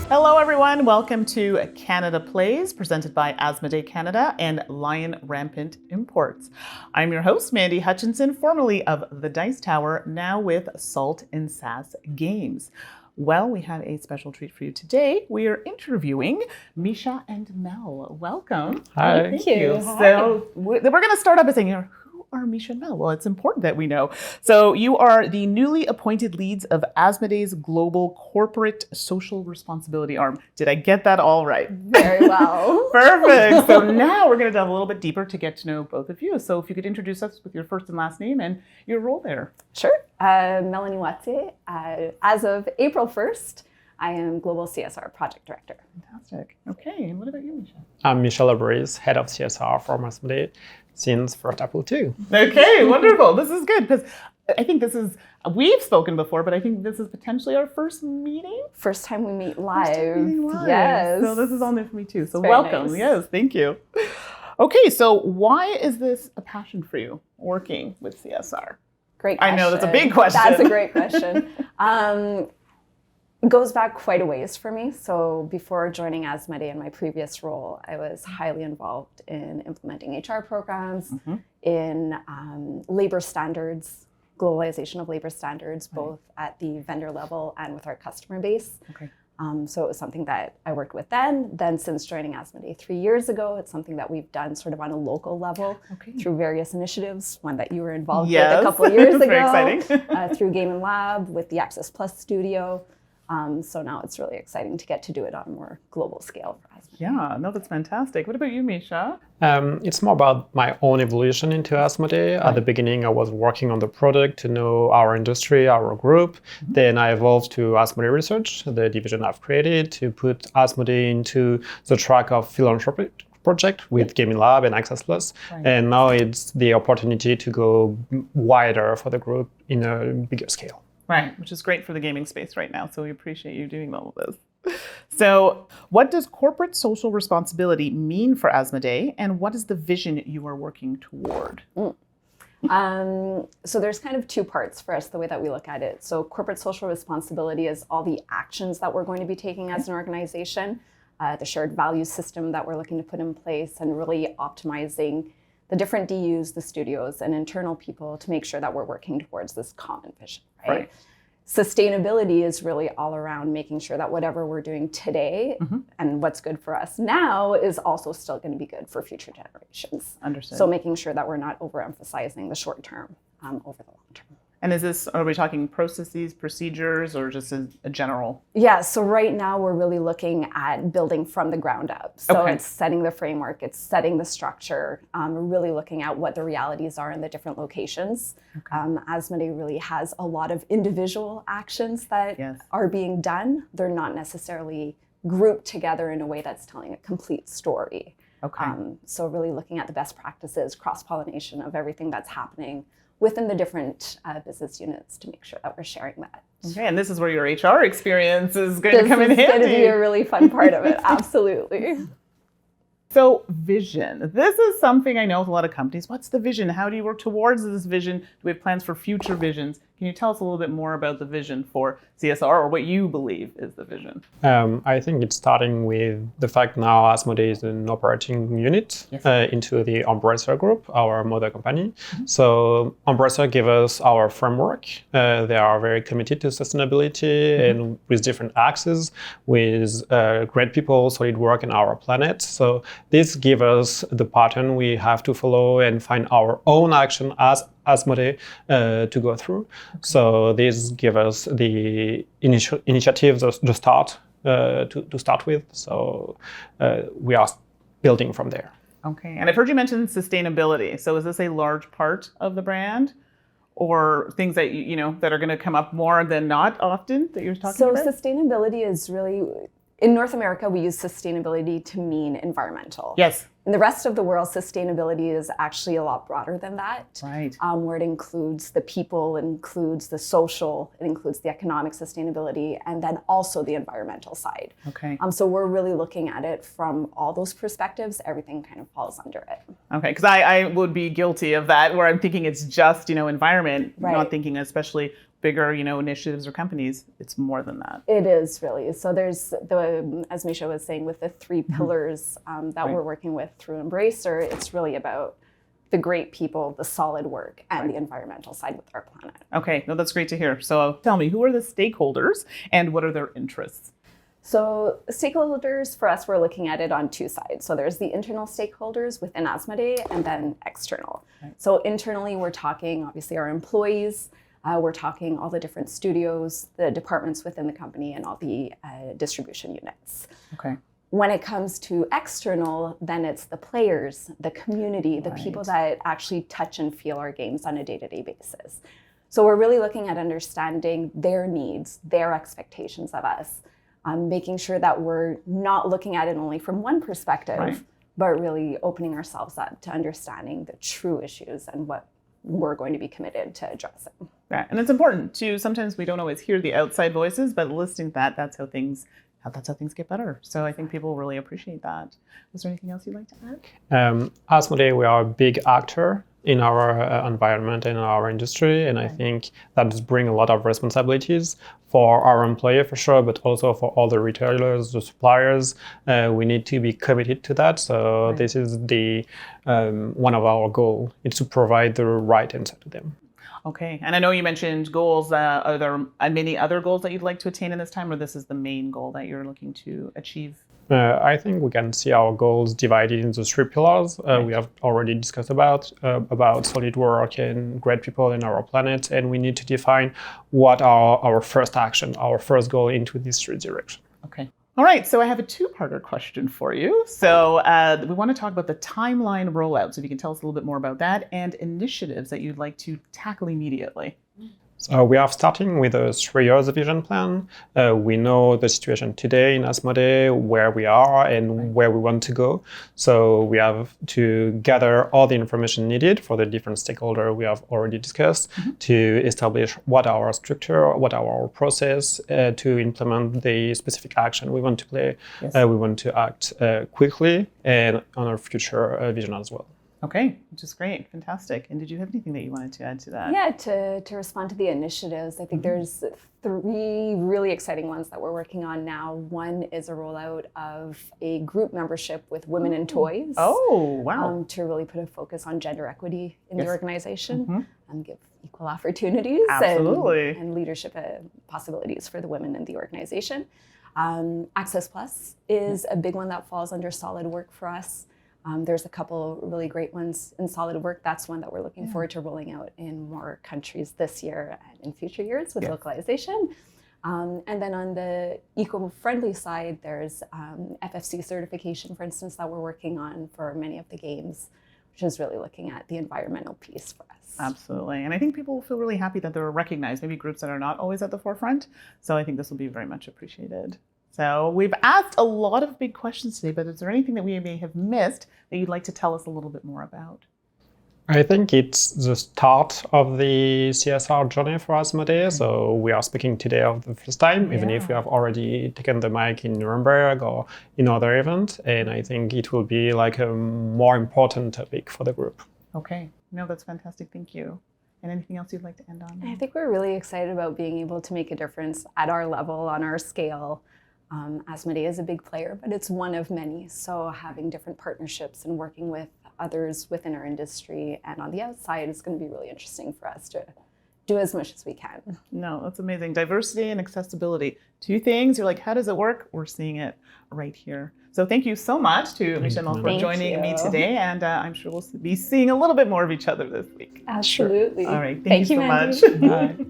Hello, everyone. Welcome to Canada Plays, presented by Asmodee Canada and Lion Rampant Imports. I'm your host, Mandy Hutchinson, formerly of The Dice Tower, now with Salt and Sass Games. Well, we have a special treat for you today. We are interviewing Misha and Mel. Welcome. Hi. Thank you. Hi. So we're going to start off by saying, who are Misha and Mel? Well, it's important that we know. So you are the newly appointed leads of Asmodee's Global Corporate Social Responsibility arm. Did I get that all right? Very well. Perfect. So now we're going to dive a little bit deeper to get to know both of you. So if you could introduce us with your first and last name and your role there. Sure. Melanie Wattier. As of April 1st, I am Global CSR Project Director. Fantastic. Okay. And what about you, Misha? I'm Michel Labrise, Head of CSR for Asmodee since first April 2. Okay, wonderful. This is good because I think we've spoken before, but I think this is potentially our first meeting. First time we meet live. First time meeting live. Yes. So this is all new for me too. So Very welcome. nice. Yes, thank you. Okay, so why is this a passion for you, working with CSR? Great question. I know, that's a big question. That's a great question. It goes back quite a ways for me. So before joining Asmodee in my previous role, I was highly involved in implementing HR programs, in labor standards, globalization of labor standards, both at the vendor level and with our customer base. Okay. So it was something that I worked with then. Then since joining Asmodee 3 years ago, it's something that we've done sort of on a local level through various initiatives, one that you were involved with a couple of years ago. Very exciting. Through Game and Lab with the Access Plus studio. So now it's really exciting to get to do it on a more global scale for Asmodee. Yeah, no, that's fantastic. What about you, Misha? It's more about my own evolution into Asmodee. At the beginning, I was working on the product to know our industry, our group. Then I evolved to Asmodee Research, the division I've created to put Asmodee into the track of philanthropy project with Gaming Lab and Access Plus. And now it's the opportunity to go wider for the group in a bigger scale. Right, which is great for the gaming space right now. So we appreciate you doing all of this. So what does corporate social responsibility mean for Asmodee, and what is the vision you are working toward? So there's kind of two parts for us, the way that we look at it. So corporate social responsibility is all the actions that we're going to be taking as an organization, the shared value system that we're looking to put in place, and really optimizing the different DUs, the studios, and internal people to make sure that we're working towards this common vision, right? Sustainability is really all around making sure that whatever we're doing today and what's good for us now is also still going to be good for future generations. Understood. So making sure that we're not overemphasizing the short term over the long term. And are we talking processes, procedures, or just a general? Yeah, so right now we're really looking at building from the ground up. So it's setting the framework, it's setting the structure, really looking at what the realities are in the different locations. Asmodee really has a lot of individual actions that are being done. They're not necessarily grouped together in a way that's telling a complete story. So really looking at the best practices, cross-pollination of everything that's happening within the different business units to make sure that we're sharing that. Okay, and this is where your HR experience is going to come in handy. This is going to be a really fun part of it, absolutely. So vision. This is something I know with a lot of companies. What's the vision? How do you work towards this vision? Do we have plans for future visions? Can you tell us a little bit more about the vision for CSR, or what you believe is the vision? I think it's starting with the fact now Asmodee is an operating unit into the Embracer Group, our mother company. So Embracer gave us our framework. They are very committed to sustainability and with different axes, with great people, solid work, and our planet. So this gives us the pattern we have to follow and find our own action as Asmodee to go through. So this gives us the initiatives to start with. So we are building from there. Okay, and I've heard you mention sustainability. So is this a large part of the brand, or things that that are going to come up more than not often that you're talking about? So sustainability is really, in North America, we use sustainability to mean environmental. Yes. In the rest of the world, sustainability is actually a lot broader than that. Right. Where it includes the people, it includes the social, it includes the economic sustainability, and then also the environmental side. Okay. So we're really looking at it from all those perspectives. Everything kind of falls under it. Okay, because I would be guilty of that, where I'm thinking it's just environment, not thinking especially bigger, initiatives or companies, it's more than that. It is really. So there's as Misha was saying, with the three pillars that we're working with through Embracer, it's really about the great people, the solid work, and the environmental side with our planet. Okay, no, that's great to hear. So tell me, who are the stakeholders and what are their interests? So stakeholders, for us, we're looking at it on two sides. So there's the internal stakeholders within Asmodee and then external. Right. So internally, we're talking, obviously, our employees. We're talking all the different studios, the departments within the company, and all the distribution units. Okay. When it comes to external, then it's the players, the community, the people that actually touch and feel our games on a day-to-day basis. So we're really looking at understanding their needs, their expectations of us, making sure that we're not looking at it only from one perspective, but really opening ourselves up to understanding the true issues and what we're going to be committed to addressing. Yeah, and it's important to, sometimes we don't always hear the outside voices, but listening to that's how things get better. So I think people really appreciate that. Is there anything else you'd like to add? Asmodee, we are a big actor in our environment and in our industry, and I think that does bring a lot of responsibilities for our employee for sure, but also for all the retailers, the suppliers. We need to be committed to that. So this is the one of our goals, is to provide the right answer to them. Okay, and I know you mentioned goals. Are there many other goals that you'd like to attain in this time, or this is the main goal that you're looking to achieve? I think we can see our goals divided into three pillars. We have already discussed about solid work and great people in our planet, and we need to define what are our first action, our first goal into these three directions. Okay. All right, so I have a two-parter question for you. So we want to talk about the timeline rollout. So if you can tell us a little bit more about that and initiatives that you'd like to tackle immediately. So we are starting with a 3 years vision plan. We know the situation today in Asmodee, where we are and where we want to go. So we have to gather all the information needed for the different stakeholders we have already discussed to establish what our structure, what our process to implement the specific action we want to play. We want to act quickly and on our future vision as well. Okay, which is great, fantastic. And did you have anything that you wanted to add to that? Yeah, to respond to the initiatives, I think there's three really exciting ones that we're working on now. One is a rollout of a group membership with Women in Toys. Oh, wow. To really put a focus on gender equity in the organization and give equal opportunities and leadership possibilities for the women in the organization. Access Plus is a big one that falls under solid work for us. There's a couple really great ones in solid work. That's one that we're looking forward to rolling out in more countries this year and in future years with localization. And then on the eco-friendly side, there's FFC certification, for instance, that we're working on for many of the games, which is really looking at the environmental piece for us. Absolutely. And I think people will feel really happy that they're recognized, maybe groups that are not always at the forefront. So I think this will be very much appreciated. So we've asked a lot of big questions today, but is there anything that we may have missed that you'd like to tell us a little bit more about? I think it's the start of the CSR journey for Asmodee. So we are speaking today of the first time, even if we have already taken the mic in Nuremberg or in other events. And I think it will be like a more important topic for the group. Okay. No, that's fantastic. Thank you. And anything else you'd like to end on? I think we're really excited about being able to make a difference at our level, on our scale. Asmodee is a big player, but it's one of many. So having different partnerships and working with others within our industry and on the outside is going to be really interesting for us to do as much as we can. No, that's amazing. Diversity and accessibility. Two things. You're like, how does it work? We're seeing it right here. So thank you so much to Michelle for joining me today. And I'm sure we'll be seeing a little bit more of each other this week. Absolutely. All right. Thank you so Mandy. much. Bye.